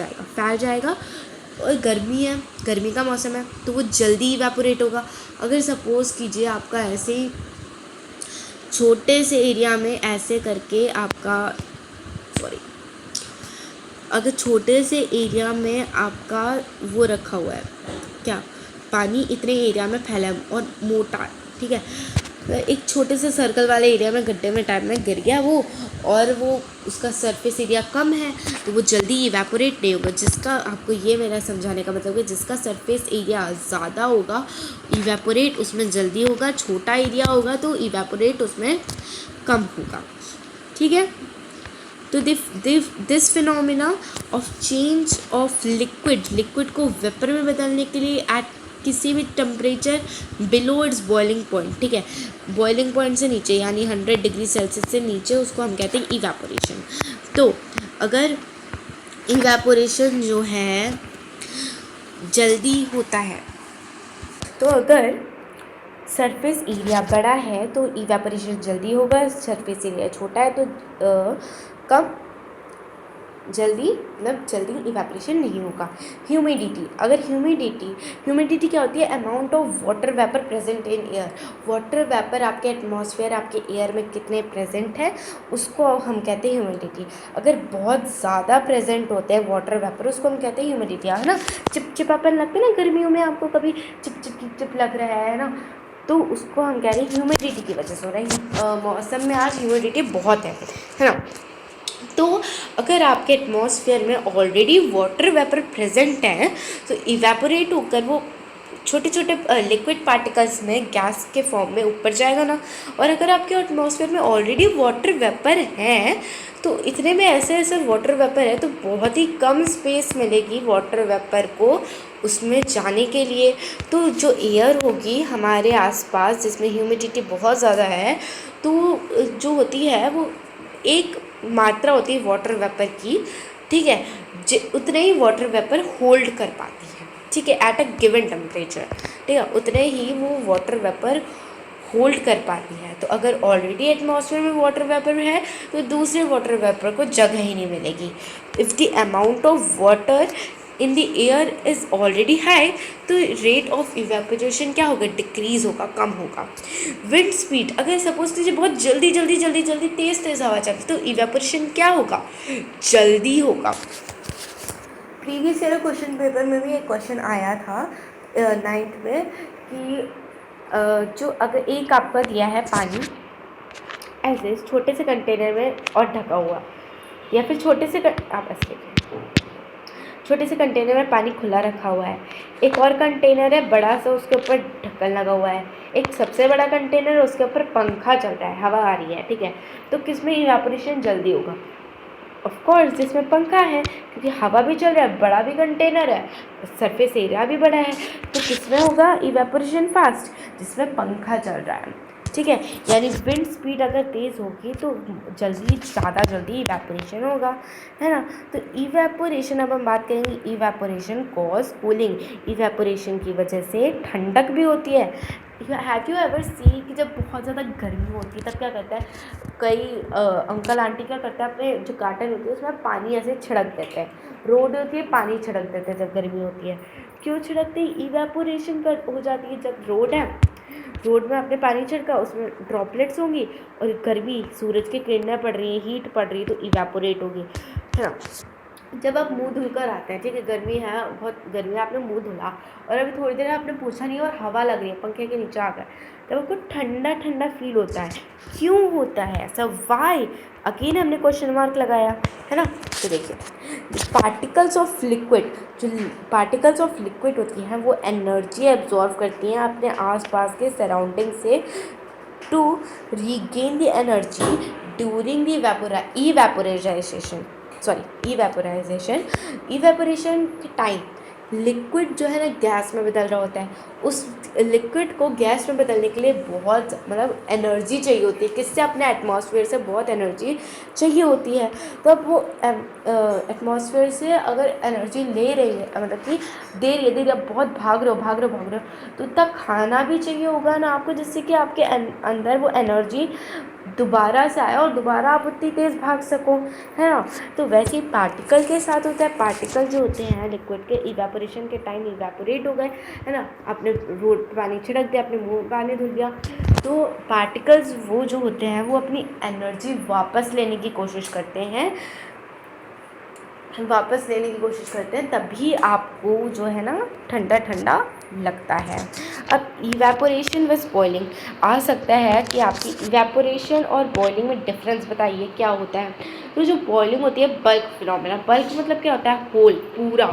जाएगा, और गर्मी है, गर्मी का मौसम है, तो वो जल्दी इवेपोरेट होगा। अगर सपोज़ कीजिए आपका ऐसे ही छोटे से एरिया में ऐसे करके आपका, अगर छोटे से एरिया में आपका वो रखा हुआ है, क्या, पानी इतने एरिया में फैला है और मोटा, ठीक है, एक छोटे से सर्कल वाले एरिया में गड्ढे में टाइप में गिर गया वो, और वो उसका सरफेस एरिया कम है, तो वो जल्दी इवेपोरेट नहीं होगा। जिसका आपको ये मेरा समझाने का मतलब है, जिसका सरफेस एरिया ज़्यादा होगा इवेपोरेट उसमें जल्दी होगा, छोटा एरिया होगा तो इवेपोरेट उसमें कम होगा, ठीक है। तो this phenomena of change of liquid को वेपर में बदलने के लिए एट किसी भी temperature below it's boiling point, ठीक है, बॉइलिंग पॉइंट से नीचे यानी 100 डिग्री सेल्सियस से नीचे, उसको हम कहते हैं इवेपोरेशन। तो अगर इवेपोरेशन जो है जल्दी होता है, तो अगर सरफेस एरिया बड़ा है तो इवेपोरेशन जल्दी होगा, सरफेस एरिया छोटा है तो कम जल्दी इवेपोरेशन नहीं होगा। ह्यूमिडिटी, अगर ह्यूमिडिटी क्या होती है? Amount of water vapour present in air. Water vapour आपके एटमॉस्फेयर, आपके एयर में कितने प्रेजेंट है उसको हम कहते हैं ह्यूमिडिटी। अगर बहुत ज़्यादा प्रेजेंट होते हैं वाटर वेपर, उसको हम कहते हैं ह्यूमिडिटी, है ना। चिपचिपापन लगता है ना गर्मियों में, आपको कभी चिप लग रहा है ना, तो उसको हम कह रहे हैं ह्यूमिडिटी की वजह से हो रहा है। मौसम में आज ह्यूमिडिटी बहुत है ना। तो अगर आपके एटमॉस्फेयर में ऑलरेडी वाटर वेपर प्रेजेंट है तो इवेपोरेट होकर वो छोटे छोटे लिक्विड पार्टिकल्स में गैस के फॉर्म में ऊपर जाएगा ना। और अगर आपके एटमॉस्फेयर में ऑलरेडी वाटर वेपर है तो इतने में ऐसे ऐसे वाटर वेपर है तो बहुत ही कम स्पेस मिलेगी वाटर वेपर को उसमें जाने के लिए। तो जो एयर होगी हमारे आसपास जिसमें ह्यूमिडिटी बहुत ज़्यादा है, तो जो होती है वो एक मात्रा होती है वाटर वेपर की, ठीक है, उतने ही वाटर वेपर होल्ड कर पाती है, ठीक है, एट अ गिवन टेम्परेचर, ठीक है, उतने ही वो वाटर वेपर होल्ड कर पाती है। तो अगर ऑलरेडी एटमॉस्फेयर में वाटर वेपर है तो दूसरे वाटर वेपर को जगह ही नहीं मिलेगी। If the amount of water in the air is already high तो रेट ऑफ इवेपोरेशन क्या होगा, डिक्रीज़ होगा, कम होगा। विंड स्पीड, अगर सपोज कीजिए बहुत जल्दी जल्दी जल्दी जल्दी तेज़ तेज़ हवा चलती तो इवेपोरेशन क्या होगा, जल्दी होगा। प्रीवियस ईयर क्वेश्चन पेपर में भी एक क्वेश्चन आया था 9th में कि जो अगर एक आपका दिया है पानी ऐसे छोटे से कंटेनर में और ढका हुआ, या फिर आप ऐसे देखिए, छोटे से कंटेनर में पानी खुला रखा हुआ है, एक और कंटेनर है बड़ा सा, उसके ऊपर ढक्कन लगा हुआ है, एक सबसे बड़ा कंटेनर है उसके ऊपर पंखा चल रहा है, हवा आ रही है, ठीक है, तो किस में इवेपोरेशन जल्दी होगा? ऑफ कोर्स जिसमें पंखा है, क्योंकि हवा भी चल रहा है, बड़ा भी कंटेनर है, सरफेस एरिया भी बड़ा है, तो किसमें होगा इवेपोरेशन फास्ट? जिसमें पंखा चल रहा है, ठीक है। यानी विंड स्पीड अगर तेज़ होगी तो ज़्यादा जल्दी इवेपोरेशन होगा, है ना। तो इवेपोरेशन, अब हम बात करेंगे इवेपोरेशन कॉज कूलिंग, इवेपोरेशन की वजह से ठंडक भी होती है। हैव यू एवर सी कि जब बहुत ज़्यादा गर्मी होती है तब क्या करता है, कई अंकल आंटी क्या करते हैं, अपने जो गार्डन होती है उसमें पानी ऐसे छिड़क देते हैं, रोड होती है पानी छिड़क देते हैं जब गर्मी होती है। क्यों छिड़कते हैं? इवेपोरेशन कर हो जाती है। जब रोड है, रोड में आपने पानी छिड़का, उसमें ड्रॉपलेट्स होंगी और गर्मी, सूरज की किरणें पड़ रही हैं, हीट पड़ रही है, तो इवेपोरेट होगी, है ना। जब आप मुंह धुलकर आते हैं, ठीक है, गर्मी है, बहुत गर्मी है, आपने मुंह धुला और अभी थोड़ी देर आपने पूछा नहीं और हवा लग रही है, पंखे के नीचे आ गए, तब आपको ठंडा ठंडा फील होता है। क्यों होता है ऐसा? वाई? अगेन हमने क्वेश्चन मार्क लगाया, है ना। तो देखिए, पार्टिकल्स ऑफ लिक्विड, जो पार्टिकल्स ऑफ लिक्विड होती हैं वो एनर्जी एब्जॉर्व करती हैं अपने आसपास के सराउंडिंग से to regain the energy during the evaporation के टाइम लिक्विड जो है ना गैस में बदल रहा होता है, उस लिक्विड को गैस में बदलने के लिए बहुत मतलब एनर्जी चाहिए होती है। किससे? अपने एटमॉस्फेयर से बहुत एनर्जी चाहिए होती है। तो अब वो एटमॉस्फेयर से अगर एनर्जी ले रही है, मतलब कि दे रही है, अब बहुत भाग रहे हो, तो इतना खाना भी चाहिए होगा ना आपको, जिससे कि आपके अंदर वो एनर्जी दोबारा से आए और दोबारा आप उतनी तेज़ भाग सको, है ना। तो वैसे ही पार्टिकल के साथ होता है। पार्टिकल जो होते हैं लिक्विड के, इवेपोरेशन के टाइम इवेपोरेट हो गए, है ना, आपने रोड पे पानी छिड़क दिया, अपने मुंह पानी धुल गया, तो पार्टिकल्स वो जो होते हैं वो अपनी एनर्जी वापस लेने की कोशिश करते हैं, तभी आपको जो है ना ठंडा ठंडा लगता है। अब इवेपोरेशन व बॉइलिंग, आ सकता है कि आपकी इवेपोरेशन और बॉइलिंग में डिफरेंस बताइए क्या होता है। तो जो बॉइलिंग होती है बल्क फिनोमेना, बल्क मतलब क्या होता है? होल, पूरा।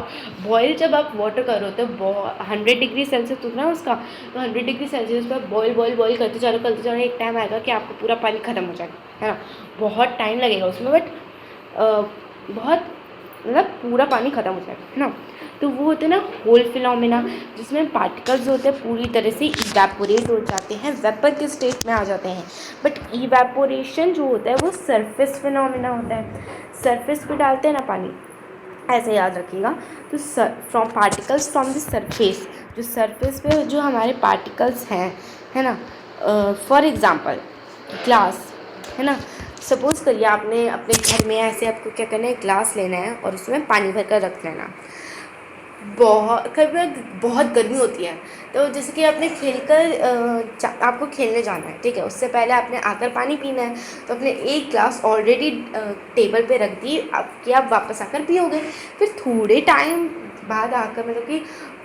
बॉयल जब आप वाटर कर रहे होते हो 100 डिग्री सेल्सियस होता है उसका, तो 100 डिग्री सेल्सियस पर बॉयल करते जाओ, एक टाइम आएगा कि आपको पूरा पानी ख़त्म हो जाएगा, है ना। बहुत टाइम लगेगा उसमें, बट बहुत मतलब पूरा पानी ख़त्म हो जाएगा, है ना। तो वो होते हैं ना होल फिनोमेना, जिसमें पार्टिकल्स होते हैं पूरी तरह से इवेपोरेट हो जाते हैं, वेपर के स्टेट में आ जाते हैं। बट इवेपोरेशन जो होता है वो सरफेस फिनोमेना होता है। सरफेस पे डालते हैं ना पानी, ऐसे याद रखिएगा। तो from particles from the surface, जो सरफेस पे जो हमारे पार्टिकल्स हैं, है ना, फॉर एग्ज़ाम्पल ग्लास, है ना। सपोज़ करिए आपने अपने घर में ऐसे, आपको क्या करना है, ग्लास लेना है और उसमें पानी भर कर रख लेना। कभी बहुत गर्मी होती है, तो जैसे कि आपने आपको खेलने जाना है, ठीक है, उससे पहले आपने आकर पानी पीना है, तो आपने एक ग्लास ऑलरेडी टेबल पे रख दी, आप वापस आकर पियोगे। फिर थोड़े टाइम बाद आकर, मतलब कि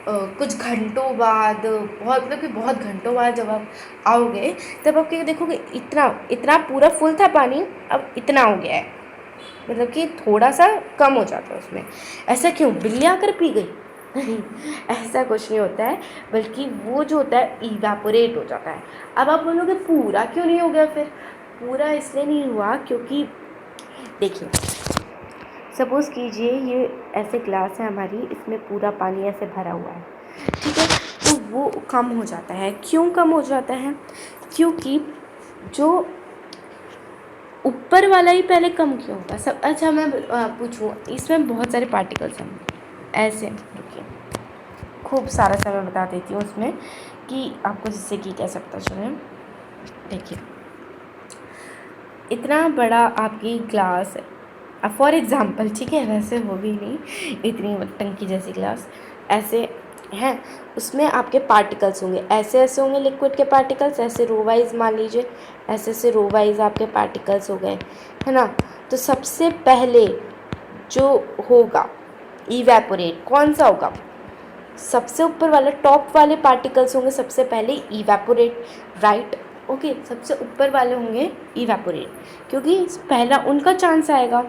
कुछ घंटों बाद, बहुत घंटों बाद जब आप आओगे, तब आप क्या देखोगे, इतना पूरा फुल था पानी, अब इतना हो गया है, मतलब कि थोड़ा सा कम हो जाता है उसमें। ऐसा क्यों? बिल्ली आकर पी गई? नहीं, ऐसा कुछ नहीं होता है, बल्कि वो जो होता है इवेपोरेट हो जाता है। अब आप बोलोगे पूरा क्यों नहीं हो गया? फिर पूरा इसलिए नहीं हुआ क्योंकि देखिए, सपोज़ कीजिए ये ऐसे ग्लास है हमारी, इसमें पूरा पानी ऐसे भरा हुआ है, ठीक है, तो वो कम हो जाता है। क्यों कम हो जाता है? क्योंकि जो ऊपर वाला ही पहले कम क्यों होगा? सब अच्छा, मैं पूछूँ, इसमें बहुत सारे पार्टिकल्स हैं, ऐसे रुकिए, खूब सारा समय बता देती हूँ उसमें कि आपको जिससे कि कैसे पता चले। देखिए, इतना बड़ा आपकी ग्लास है फॉर एग्ज़ाम्पल, ठीक है, वैसे होगी नहीं इतनी टंकी जैसी ग्लास, ऐसे हैं, उसमें आपके पार्टिकल्स होंगे, ऐसे ऐसे होंगे लिक्विड के पार्टिकल्स, ऐसे रो वाइज मान लीजिए, ऐसे ऐसे रो वाइज आपके पार्टिकल्स हो गए, है ना। तो सबसे पहले जो होगा इवेपोरेट कौन सा होगा, सबसे ऊपर वाले टॉप वाले पार्टिकल्स होंगे सबसे पहले इवेपोरेट, राइट। ओके, सबसे ऊपर वाले होंगे इवेपोरेट, क्योंकि पहला उनका चांस आएगा।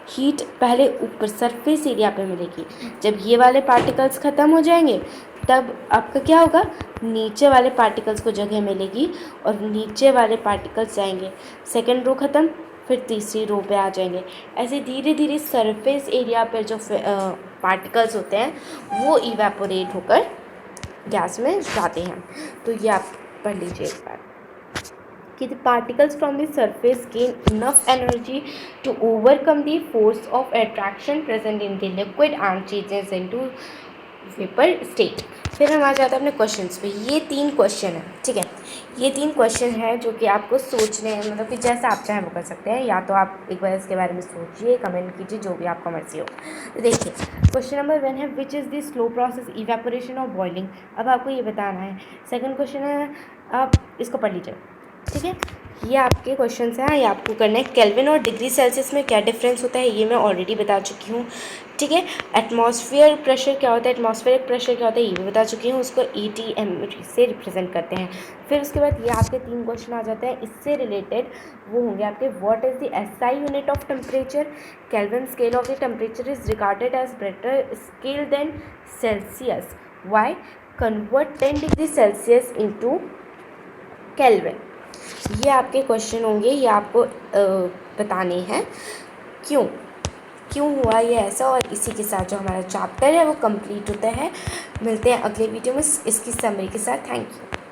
हीट पहले ऊपर सरफेस एरिया पे मिलेगी, जब ये वाले पार्टिकल्स ख़त्म हो जाएंगे तब आपका क्या होगा, नीचे वाले पार्टिकल्स को जगह मिलेगी और नीचे वाले पार्टिकल्स जाएंगे, सेकेंड रो ख़त्म, फिर तीसरी रो पे आ जाएंगे। ऐसे धीरे धीरे सरफेस एरिया पर जो पार्टिकल्स होते हैं वो इवेपोरेट होकर गैस में जाते हैं। तो ये आप पढ़ लीजिए एक बार कि the particles from the surface gain enough energy to overcome the force of attraction present in the liquid and changes into vapour state. फिर हम आ जाते हैं अपने क्वेश्चंस पे। ये 3 क्वेश्चन है, ठीक है, ये 3 क्वेश्चन है जो कि आपको सोचने हैं, मतलब कि जैसा आप चाहें वो कर सकते हैं, या तो आप एक बार इसके बारे में सोचिए, कमेंट कीजिए, जो भी आपका मर्जी हो। तो देखिए, क्वेश्चन नंबर 1 है which is the slow process evaporation और बॉइलिंग। अब आपको ये बताना है। सेकंड क्वेश्चन है, आप इसको पढ़ लीजिए, ठीक है। ये आपके क्वेश्चंस हैं, ये आपको करना है। केल्विन और डिग्री सेल्सियस में क्या डिफरेंस होता है ये मैं ऑलरेडी बता चुकी हूँ, ठीक है। एटमॉस्फेयर प्रेशर क्या होता है, एटमॉस्फेरिक प्रेशर क्या होता है ये भी बता चुकी हूँ, उसको ATM से रिप्रेजेंट करते हैं। फिर उसके बाद ये आपके 3 क्वेश्चन आ जाते हैं इससे रिलेटेड, वो होंगे आपके what is the SI unit of temperature, Kelvin scale of the temperature is regarded as better scale than Celsius, why, convert 10 degree Celsius into Kelvin. ये आपके क्वेश्चन होंगे, ये आपको बताने हैं क्यों हुआ ये ऐसा। और इसी के साथ जो हमारा चैप्टर है वो कंप्लीट होता है। मिलते हैं अगले वीडियो में इसकी समरी के साथ। Thank you.